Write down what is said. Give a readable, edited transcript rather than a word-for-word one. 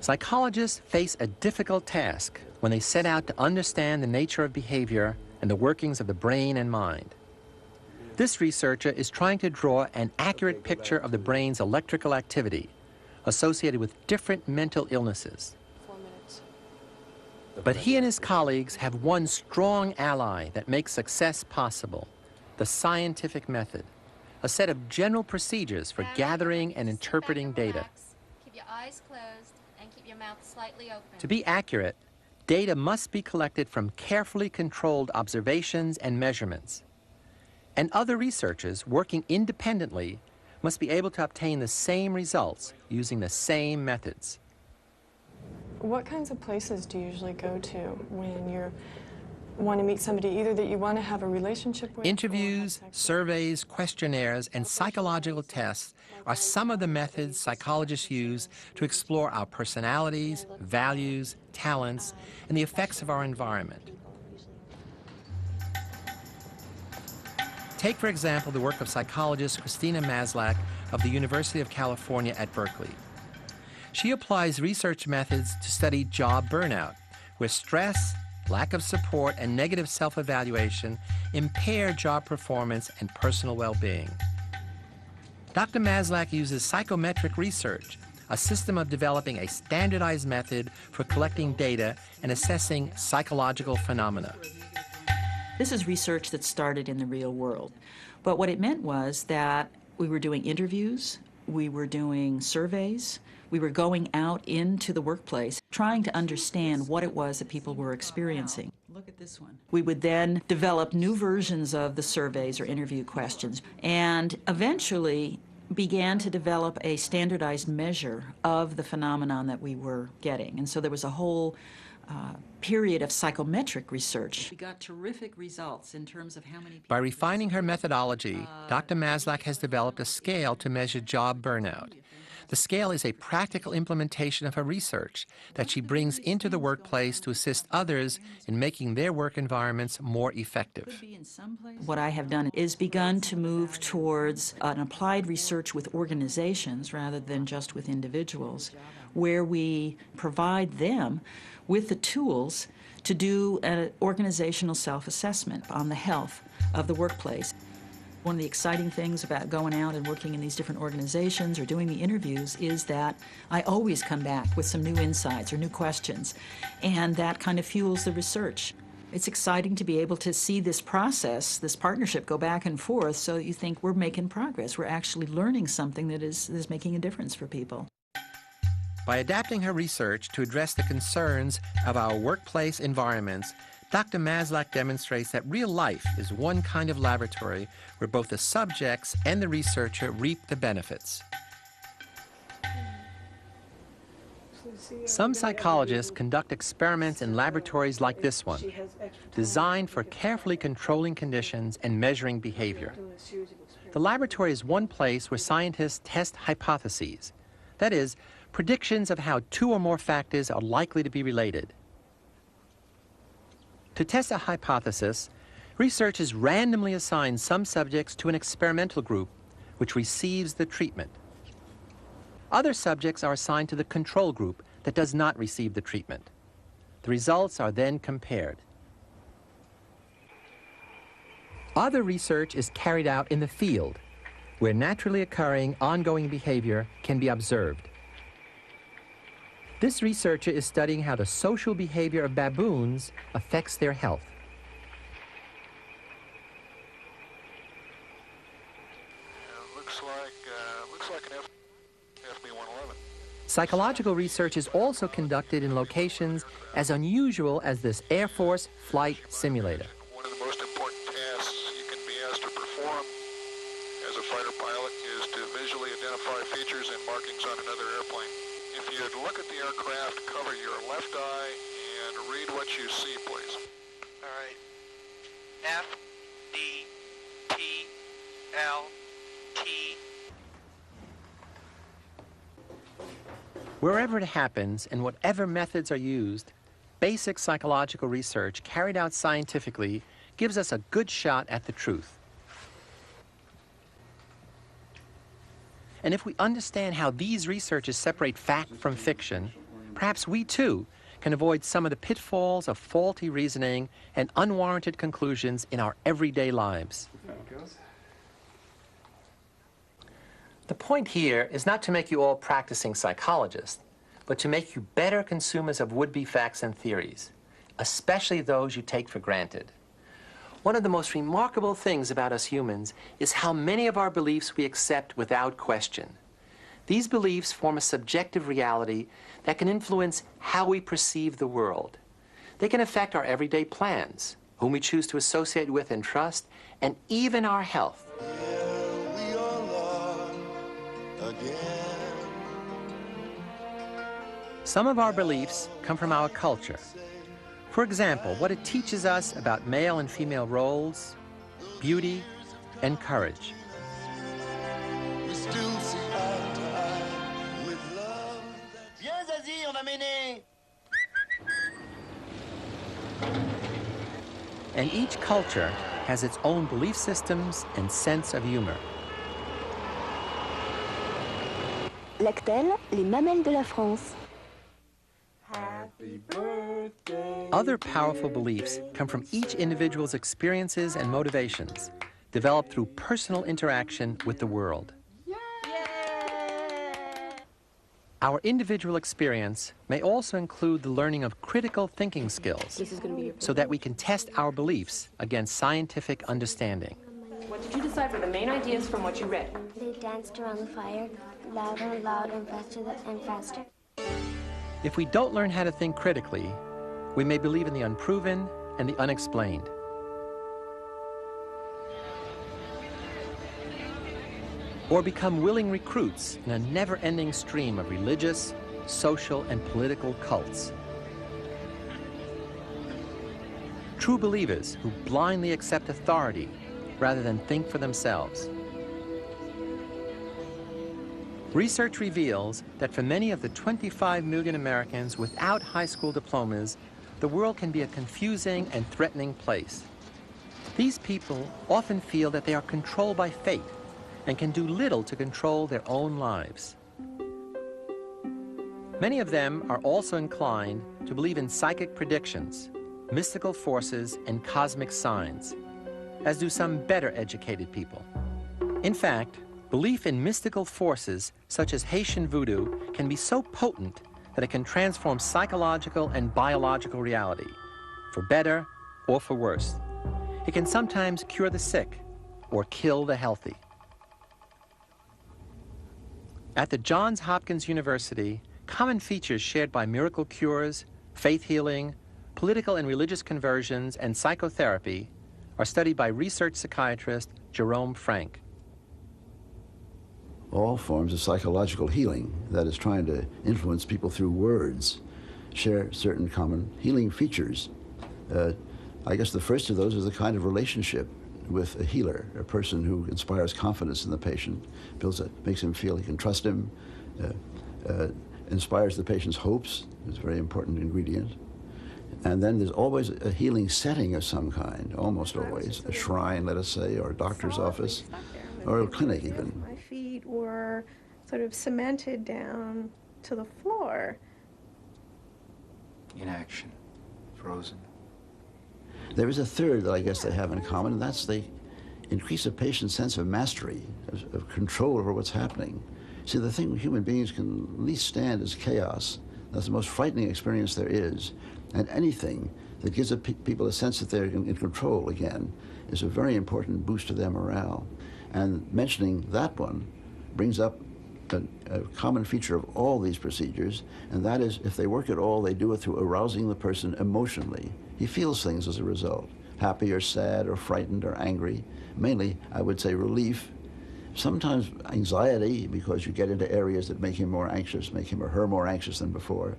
Psychologists face a difficult task when they set out to understand the nature of behavior and the workings of the brain and mind. This researcher is trying to draw an accurate picture of the brain's electrical activity associated with different mental illnesses. 4 minutes. But he and his colleagues have one strong ally that makes success possible: the scientific method, a set of general procedures for gathering and interpreting data. Keep your eyes closed and keep your mouth slightly open. To be accurate, data must be collected from carefully controlled observations and measurements. And other researchers working independently must be able to obtain the same results using the same methods. What kinds of places do you usually go to when you want to meet somebody either that you want to have a relationship with? Interviews, surveys, questionnaires, and psychological tests are some of the methods psychologists use to explore our personalities, values, talents, and the effects of our environment. Take, for example, the work of psychologist Christina Maslach of the University of California at Berkeley. She applies research methods to study job burnout, where stress, lack of support, and negative self-evaluation impair job performance and personal well-being. Dr. Maslach uses psychometric research, a system of developing a standardized method for collecting data and assessing psychological phenomena. This is research that started in the real world. But what it meant was that we were doing interviews, we were doing surveys, we were going out into the workplace, trying to understand what it was that people were experiencing. Look at this one. We would then develop new versions of the surveys or interview questions, and eventually began to develop a standardized measure of the phenomenon that we were getting. And so there was a whole period of psychometric research. We got terrific results in terms of how many people... By refining her methodology, Dr. Maslach has developed a scale to measure job burnout. The scale is a practical implementation of her research that she brings into the workplace to assist others in making their work environments more effective. What I have done is begun to move towards an applied research with organizations rather than just with individuals, where we provide them with the tools to do an organizational self-assessment on the health of the workplace. One of the exciting things about going out and working in these different organizations or doing the interviews is that I always come back with some new insights or new questions, and that kind of fuels the research. It's exciting to be able to see this process, this partnership go back and forth, so that you think we're making progress. We're actually learning something that is making a difference for people. By adapting her research to address the concerns of our workplace environments, Dr. Maslach demonstrates that real life is one kind of laboratory where both the subjects and the researcher reap the benefits. Some psychologists conduct experiments in laboratories like this one, designed for carefully controlling conditions and measuring behavior. The laboratory is one place where scientists test hypotheses, that is, predictions of how two or more factors are likely to be related. To test a hypothesis, researchers randomly assign some subjects to an experimental group which receives the treatment. Other subjects are assigned to the control group that does not receive the treatment. The results are then compared. Other research is carried out in the field, where naturally occurring ongoing behavior can be observed. This researcher is studying how the social behavior of baboons affects their health. Looks like an FB-111. Psychological research is also conducted in locations as unusual as this Air Force flight simulator. One of the most important tasks you can be asked to perform as a fighter pilot is to visually identify features and markings on another airplane. If you'd look at the aircraft, cover your left eye, and read what you see, please. All right. F, D, P, L, T. Wherever it happens and whatever methods are used, basic psychological research carried out scientifically gives us a good shot at the truth. And if we understand how these researchers separate fact from fiction, perhaps we too can avoid some of the pitfalls of faulty reasoning and unwarranted conclusions in our everyday lives. The point here is not to make you all practicing psychologists, but to make you better consumers of would-be facts and theories, especially those you take for granted. One of the most remarkable things about us humans is how many of our beliefs we accept without question. These beliefs form a subjective reality that can influence how we perceive the world. They can affect our everyday plans, whom we choose to associate with and trust, and even our health. Some of our beliefs come from our culture. For example, what it teaches us about male and female roles, beauty, and courage. And each culture has its own belief systems and sense of humor. Lactel, les mamelles de la France. Other powerful beliefs come from each individual's experiences and motivations, developed through personal interaction with the world. Our individual experience may also include the learning of critical thinking skills so that we can test our beliefs against scientific understanding. What did you decide were the main ideas from what you read? They danced around the fire, louder and louder and faster and faster. If we don't learn how to think critically, we may believe in the unproven and the unexplained. Or become willing recruits in a never-ending stream of religious, social, and political cults. True believers who blindly accept authority rather than think for themselves. Research reveals that for many of the 25 million Americans without high school diplomas, the world can be a confusing and threatening place. These people often feel that they are controlled by fate and can do little to control their own lives. Many of them are also inclined to believe in psychic predictions, mystical forces, and cosmic signs, as do some better educated people. In fact, belief in mystical forces, such as Haitian voodoo, can be so potent that it can transform psychological and biological reality, for better or for worse. It can sometimes cure the sick or kill the healthy. At the Johns Hopkins University, common features shared by miracle cures, faith healing, political and religious conversions, and psychotherapy are studied by research psychiatrist Jerome Frank. All forms of psychological healing, that is trying to influence people through words, share certain common healing features. I guess the first of those is a kind of relationship with a healer, a person who inspires confidence in the patient, makes him feel he can trust him, inspires the patient's hopes, is a very important ingredient. And then there's always a healing setting of some kind, almost always, a shrine, let us say, or a doctor's office, or a clinic even. My feet were sort of cemented down to the floor. Inaction, frozen. There is a third that I guess they have in common, and that's they increase a patient's sense of mastery, of control over what's happening. See, the thing human beings can least stand is chaos. That's the most frightening experience there is. And anything that gives people a sense that they're in control again is a very important boost to their morale. And mentioning that one brings up a common feature of all these procedures, and that is if they work at all, they do it through arousing the person emotionally. He feels things as a result, happy or sad or frightened or angry. Mainly, I would say relief. Sometimes anxiety, because you get into areas that make him more anxious, make him or her more anxious than before.